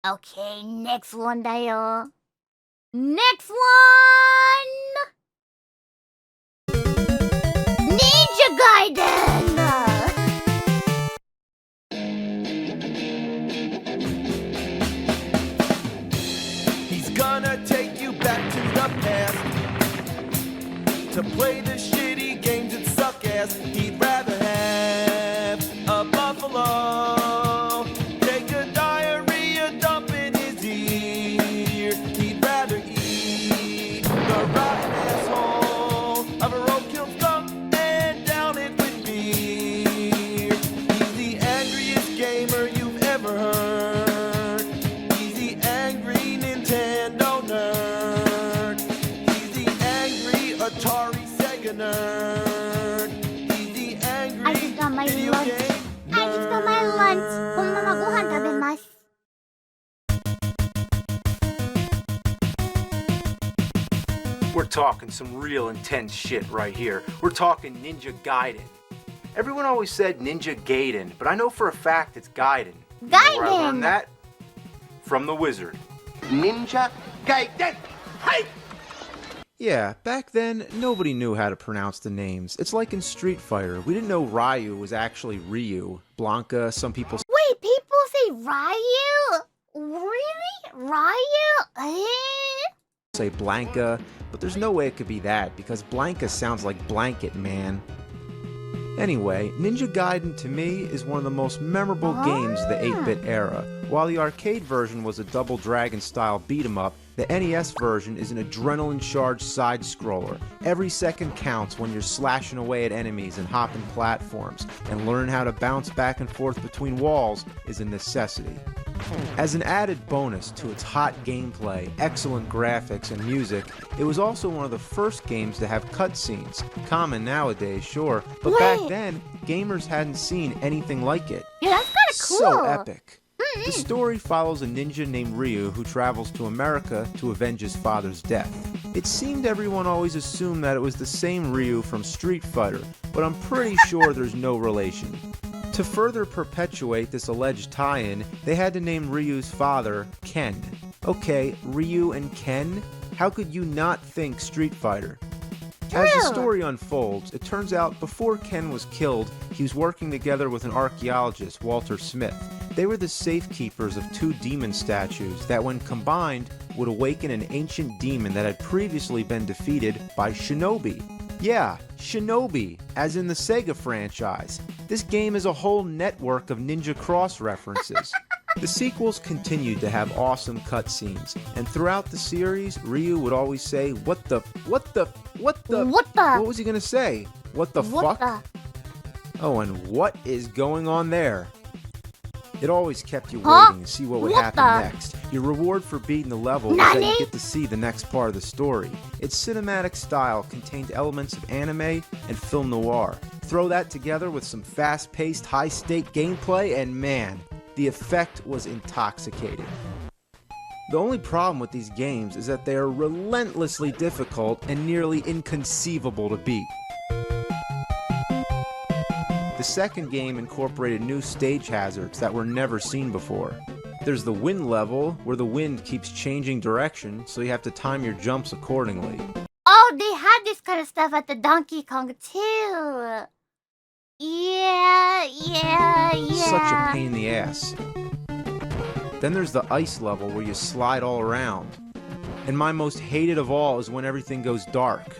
Okay, next one 다요. Next one! Ninja Gaiden! He's gonna take you back to the past to play the shitty games that suck ass. He'd rather have a buffalo take a diarrhea dump in his ear. He'd rather eat the rotten asshole of a roadkill skunk and down it with beer. He's the angriest gamer you've ever heard. He's the angry Nintendo nerd. He's the angry Atari Sega nerd. He's the angry video game nerd. このままご飯食べます。We're talking some real intense shit right here. We're talking Ninja Gaiden. Everyone always said Ninja Gaiden, but I know for a fact it's Gaiden. You know where I learned that? From the wizard. Ninja Gaiden. Hey! Yeah, back then, nobody knew how to pronounce the names. It's like in Street Fighter. We didn't know Ryu was actually Ryu. Blanca, some people Wait, people say Ryu? Really? Ryu? say Blanca, but there's no way it could be that, because Blanca sounds like blanket, man. Anyway, Ninja Gaiden to me is one of the most memorable games of the 8-bit era. While the arcade version was a Double Dragon style beat-em-up, the NES version is an adrenaline-charged side-scroller. Every second counts when you're slashing away at enemies and hopping platforms, and learn how to bounce back and forth between walls is a necessity. As an added bonus to its hot gameplay, excellent graphics, and music, it was also one of the first games to have cutscenes. Common nowadays, sure, but back then, gamers hadn't seen anything like it. Yeah, that's kinda cool. So epic. The story follows a ninja named Ryu who travels to America to avenge his father's death. It seemed everyone always assumed that it was the same Ryu from Street Fighter, but I'm pretty sure there's no relation. To further perpetuate this alleged tie-in, they had to name Ryu's father Ken. Okay, Ryu and Ken? How could you not think Street Fighter? As the story unfolds, it turns out before Ken was killed, he was working together with an archaeologist, Walter Smith. They were the safekeepers of two demon statues that, when combined, would awaken an ancient demon that had previously been defeated by Shinobi. Yeah, Shinobi, as in the Sega franchise. This game is a whole network of Ninja Cross references. The sequels continued to have awesome cutscenes, and throughout the series, Ryu would always say, what was he gonna say? What the fuck? Oh, and what is going on there? It always kept you waiting to see what would happen next. Your reward for beating the level was that you get to see the next part of the story. Its cinematic style contained elements of anime and film noir. Throw that together with some fast-paced, high-stake gameplay, and man, the effect was intoxicating. The only problem with these games is that they are relentlessly difficult and nearly inconceivable to beat. The second game incorporated new stage hazards that were never seen before. There's the wind level, where the wind keeps changing direction, so you have to time your jumps accordingly. Oh, they had this kind of stuff at the Donkey Kong too. Yeah. Such a pain in the ass. Then there's the ice level where you slide all around. And my most hated of all is when everything goes dark.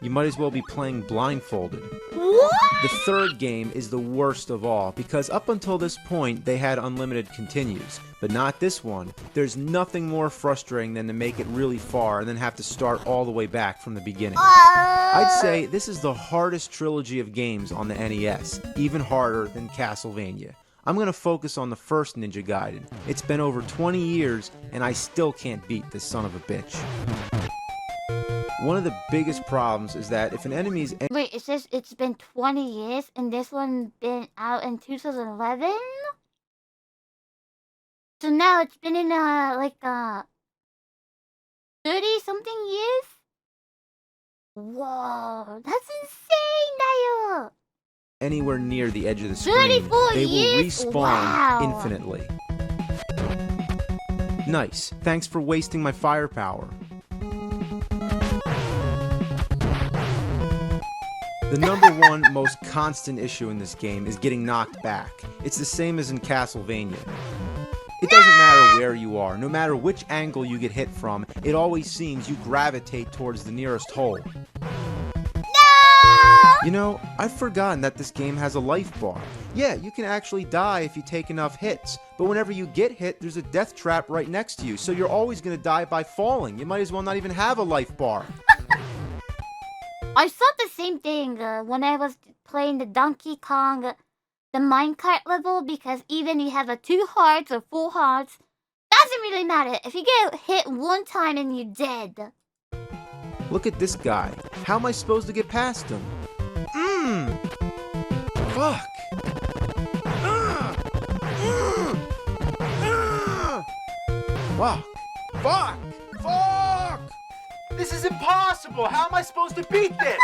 You might as well be playing blindfolded. What? The third game is the worst of all, because up until this point they had unlimited continues, but not this one. There's nothing more frustrating than to make it really far and then have to start all the way back from the beginning. I'd say this is the hardest trilogy of games on the NES, even harder than Castlevania. I'm going to focus on the first Ninja Gaiden. It's been over 20 years and I still can't beat this son of a bitch. One of the biggest problems is that if an enemy's... Wait, it says it's been 20 years and this one been out in 2011? So now it's been in like 30-something years? Whoa, that's insane, 다요! anywhere near the edge of the screen, 34 they will years? respawn Wow. infinitely. Nice. Thanks for wasting my firepower. The number one most constant issue in this game is getting knocked back. It's the same as in Castlevania. It doesn't matter where you are, no matter which angle you get hit from, it always seems you gravitate towards the nearest hole. You know, I've forgotten that this game has a life bar. Yeah, you can actually die if you take enough hits, but whenever you get hit, there's a death trap right next to you, so you're always gonna die by falling. You might as well not even have a life bar. I saw the same thing when I was playing the Donkey Kong, the minecart level, because even you have a 2 hearts or 4 hearts, doesn't really matter. If you get hit one time and you're dead. Look at this guy. How am I supposed to get past him? Fuck. Fuck. Fuck! Fuck! This is impossible! How am I supposed to beat this?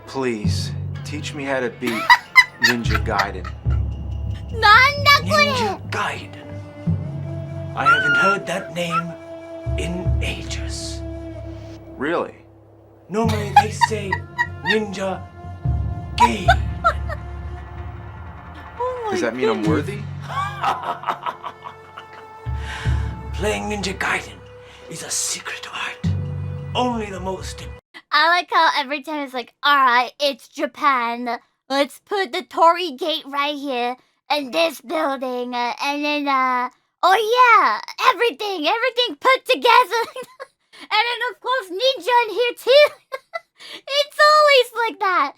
Please, teach me how to beat Ninja Gaiden. Ninja Gaiden. I haven't heard that name in ages. Really? Normally they say Ninja Gaiden. Does that mean I'm worthy? Playing Ninja Gaiden is a secret art. Only the most I like how every time it's like, alright, it's Japan. Let's put the Torii Gate right here, and this building, and then, oh yeah, everything put together. And then, of course, ninja in here, too. It's always like that.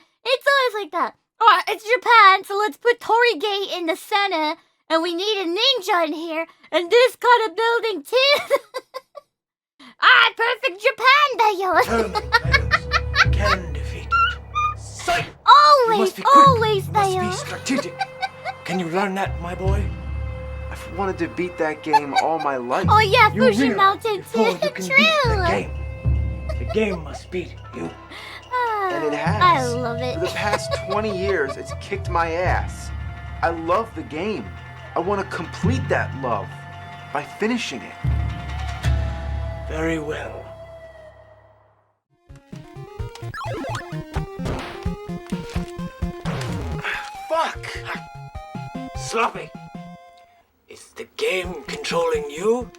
Alright, it's Japan, so let's put Torii Gate in the center, and we need a ninja in here, and this kind of building, too. Alright, perfect Japan, dayo. Can defeat it. Sight! Always, must dayo. be strategic. Can you learn that, my boy? I've wanted to beat that game all my life. Oh yeah, You Fuji realize Mountain before too. you can True. beat the game. The game must beat you. And it has. I love it. For the past 20 years, it's kicked my ass. I love the game. I want to complete that love by finishing it. Very well. Fuck! Sloppy. Is the game controlling you,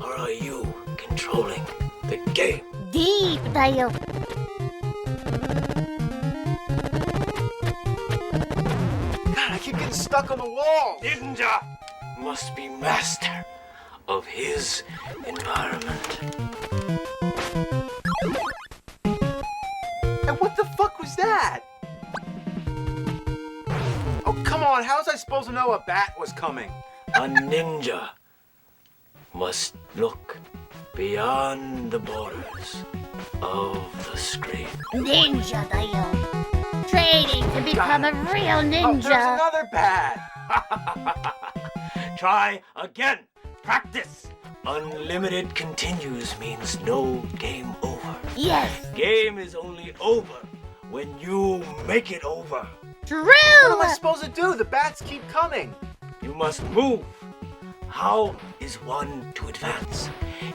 or are you controlling the game? Deep, dayo. God, I keep getting stuck on the wall. Ninja must be master of his environment. And what the fuck was that? Oh, come on. How was I supposed to know a bat was coming? A ninja must look beyond the borders of the screen. Ninja, dayo. Training to become a real Oh, there's ninja. another bat. Try again. Practice. Unlimited continues means no game over. Yes, Game is only over when you make it over. true. What am I supposed to do? The bats keep coming. You must move. How is one to advance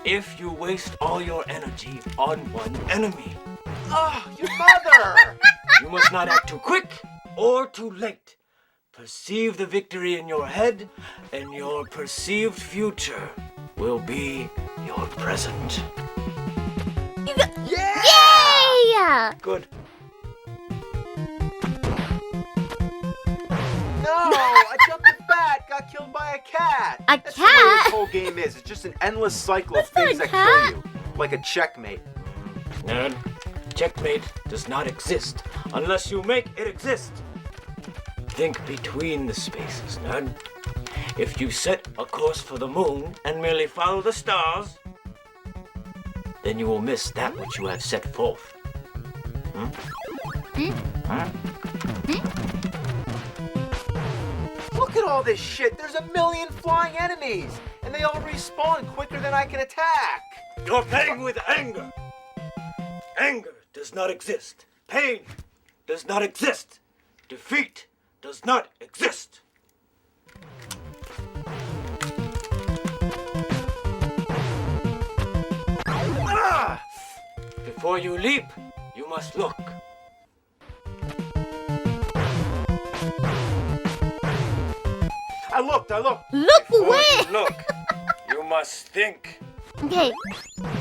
if you waste all your energy on one enemy? Oh, your mother. You must not act too quick or too late. Perceive the victory in your head, and your perceived future will be your present. Yeah! Yay! Good. No, I jumped a bat, got killed by a cat. A That's the way this cat? whole game is. It's just an endless cycle of That's not things a that cat. kill you. Like a checkmate. Nerd, checkmate does not exist unless you make it exist. Think between the spaces, nerd. If you set a course for the moon and merely follow the stars, then you will miss that which you have set forth. Look at all this shit. There's a million flying enemies, and they all respawn quicker than I can attack. You're playing with anger. Anger does not exist. Pain does not exist. Defeat does not exist. Ah! Before you leap, you must look. I looked. Look Before away! you look, you must think. Okay,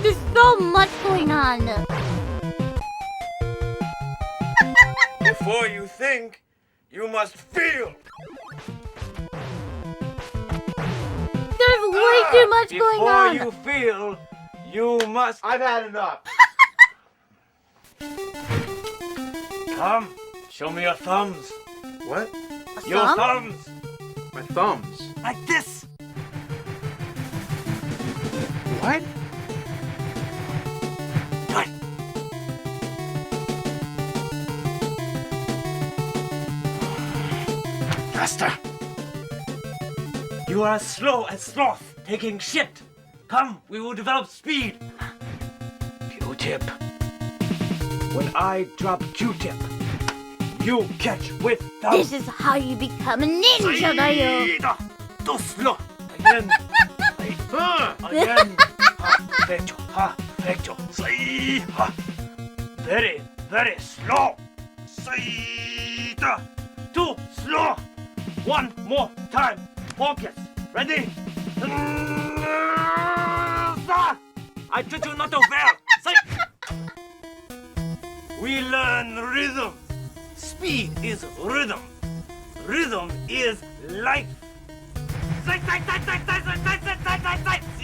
there's so much going on. Before you think, you must feel. There's way too much going on. Before you feel, you must. I've had enough. Come, show me your thumbs. What? Your thumb? thumbs. My thumbs. Like this. What? Right. Faster. You are as slow as sloth taking shit. Come, we will develop speed. Q-tip. When I drop Q-tip, you catch with thumb. This is how you become a ninja, dayo. Too slow. Again. Again. Ha, perfecto. Ha. Very, very slow. Too slow. One more time. Focus. Ready? I treat you not to fail. We learn rhythm. Speed is rhythm. Rhythm is life.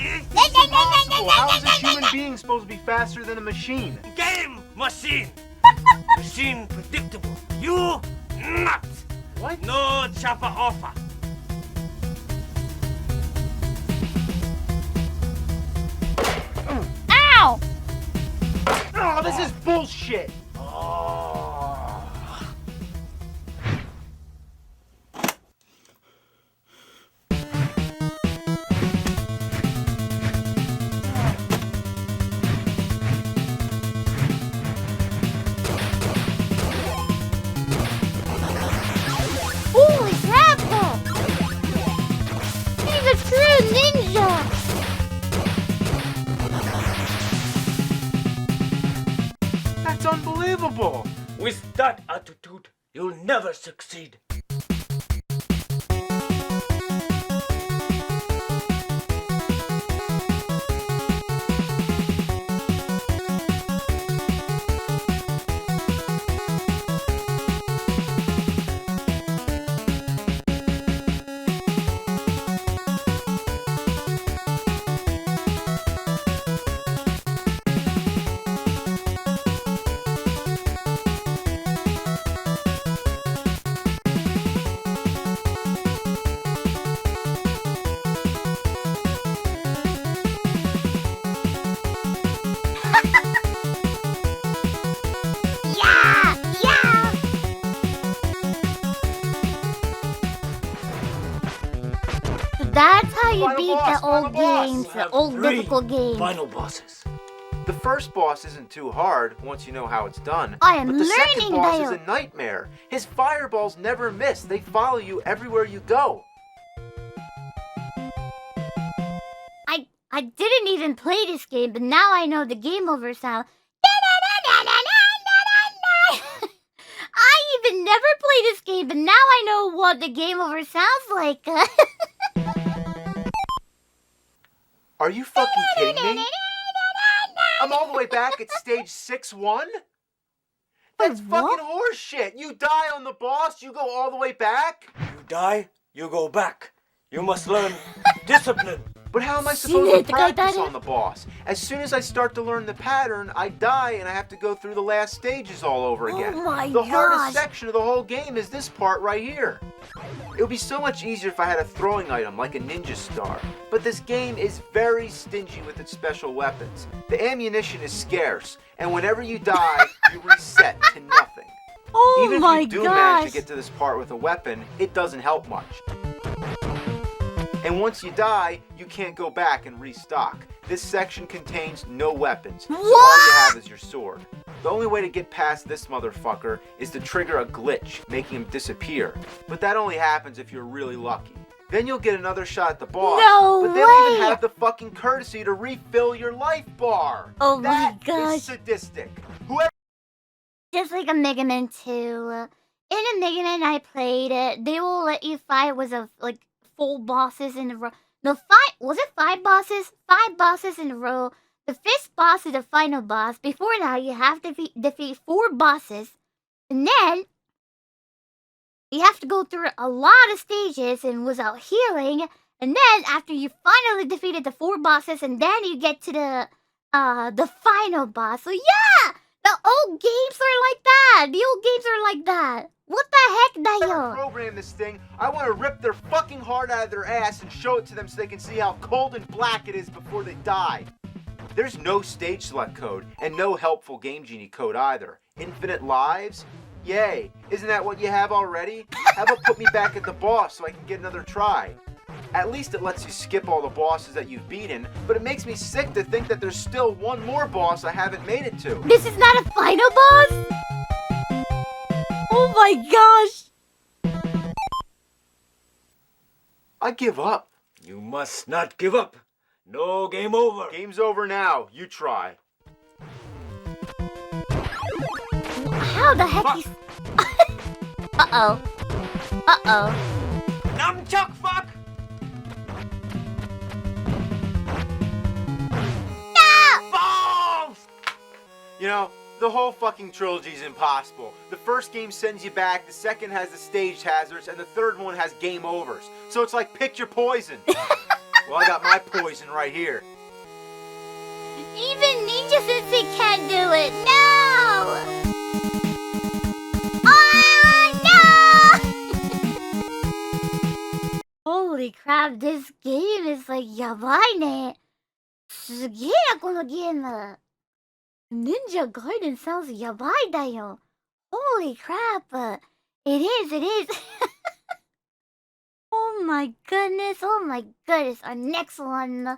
Impossible. How is a human being supposed to be faster than a machine? Game machine. Machine predictable. You not. What? No chopper offer. Ow! Oh, this is bullshit. Holy crap! He's a true ninja! That's unbelievable. With that attitude, you'll never succeed. Yeah! Yeah! So that's how you Final beat boss, the old final boss. games, You the have old 3 difficult games. final bosses. The first boss isn't too hard once you know how it's done. I am but the second learning, boss Dale. is a nightmare. His fireballs never miss. They follow you everywhere you go. I didn't even play this game, but now I know the game over sound. I even never played this game, but now I know what the game over sounds like. Are you fucking kidding me? I'm all the way back at stage 6-1? That's Wait, fucking what? horse shit. You die on the boss, you go all the way back? You die, you go back. You must learn discipline But how am I supposed to practice on the boss? As soon as I start to learn the pattern, I die and I have to go through the last stages all over again. Oh my The gosh. hardest section of the whole game is this part right here. It would be so much easier if I had a throwing item like a ninja star. But this game is very stingy with its special weapons. The ammunition is scarce, and whenever you die, you reset to nothing. Oh Even my if you do gosh. manage to get to this part with a weapon, it doesn't help much. And once you die, you can't go back and restock. This section contains no weapons, so all you have is your sword. The only way to get past this motherfucker is to trigger a glitch, making him disappear. But that only happens if you're really lucky. Then you'll get another shot at the boss, No but they don't even way. have the fucking courtesy to refill your life bar. Oh my That gosh. is sadistic. Whoever Just like a Mega Man 2. In a Mega Man I played it, they will let you fight with like full bosses in a row. Was it 5 bosses? 5 bosses in a row. The 5th boss is the final boss. Before that, you have to defeat 4 bosses. And then, you have to go through a lot of stages and without healing. And then, after you finally defeated the 4 bosses, and then you get to the final boss. So yeah! The old games are like that! The old games are like that! What the heck, Dayo? program this thing, I want to rip their fucking heart out of their ass and show it to them so they can see how cold and black it is before they die. There's no stage select code, and no helpful Game Genie code either. Infinite lives? Yay. Isn't that what you have already? How about put me back at the boss so I can get another try? At least it lets you skip all the bosses that you've beaten, but it makes me sick to think that there's still one more boss I haven't made it to. This is not a final boss? Oh my gosh! I give up. You must not give up. No game over. Game's over now. You try. How the heck is... Uh-oh. Uh-oh. Nunchuck fuck! No! Balls! You know, the whole fucking trilogy's impossible. The first game sends you back, the second has the stage hazards, and the third one has game overs. So it's like, pick your poison. Well, I got my poison right here. Even Ninja Sensei can't do it! No! Oh, no! Holy crap, this game is like, yabai ne. すげえな、このゲーム。Ninja Gaiden sounds yabai da yo. Holy crap. It is, it is. Oh my goodness, oh my goodness. Our next one.